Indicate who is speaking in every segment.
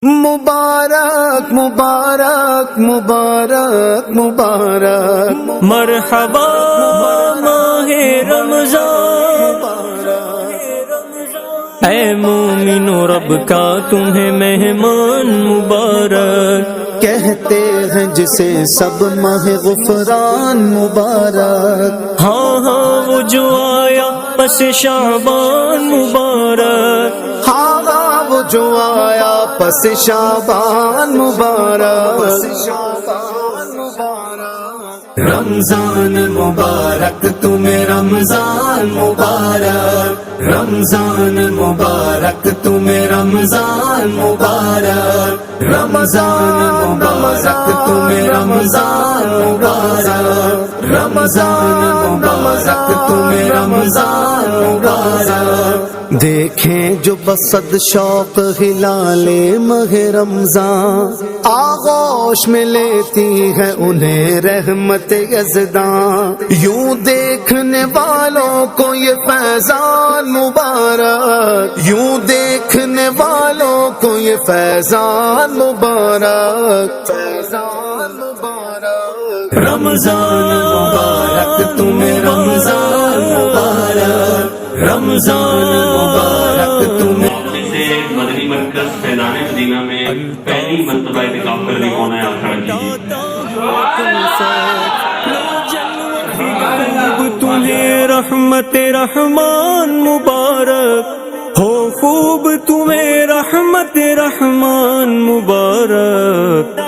Speaker 1: مبارک مبارک مبارک مبارک
Speaker 2: مرحبا ماہ رمضان، اے مومنو رب کا تمہیں مہمان مبارک،
Speaker 1: کہتے ہیں جسے سب ماہ غفران مبارک،
Speaker 2: ہاں ہاں وہ جو آیا پس شعبان مبارک،
Speaker 1: ہاں ہاں وہ جو آیا پس شعبان مبارک، رمضان مبارک تمہیں رمضان مبارک، رمضان مبارک تمہیں رمضان مبارک، رمضان مبارک تمہیں رمضان مبارک، رمضان مبارک تمہیں رمضان مبارک، دیکھیں جو بصد شوق ہلال ماہ رمضان، آغوش میں لیتی ہے انہیں رحمت یزداں، یوں دیکھنے والوں کو یہ فیضان مبارک، یوں دیکھنے والوں کو یہ فیضان مبارک، فیضان مبارک، رمضان مبارک تمہیں رمضان مبارک، رمضان مبارک تمہیں۔
Speaker 3: سے مدنی مرکز فیضان مدینہ میں پہلی مرتبہ اعتکاف کرنے کو آنا ہے، آپ کھڑا
Speaker 2: خوب تمہیں رحمت رحمان مبارک ہو، خوب تمہیں رحمت رحمان مبارک،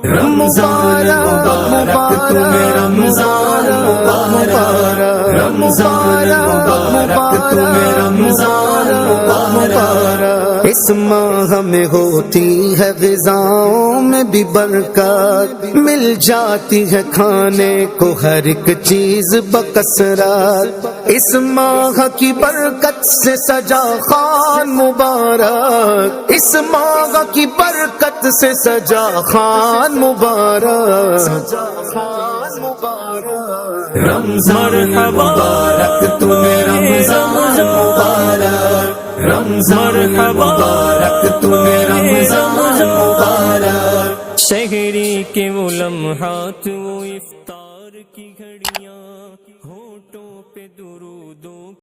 Speaker 1: رمضان مبارک تمہیں رمضان مبارک، رمضان مبارک تمہیں رمضان مبارک، اس ماہ میں ہوتی ہے غذاؤں میں بھی برکت، مل جاتی ہے کھانے کو ہر ایک چیز بکثرت، اس ماہ کی برکت سے سجا خان مبارک، اس ماہ کی برکت سے سجا خان مبارک، رمضان مبارک تمہیں رمضان مبارک، رمضان مبارک تمہیں رمضان مبارک،
Speaker 2: شہری کے وہ لمحات وہ افطار کی گھڑیاں، ہونٹوں پہ درودوں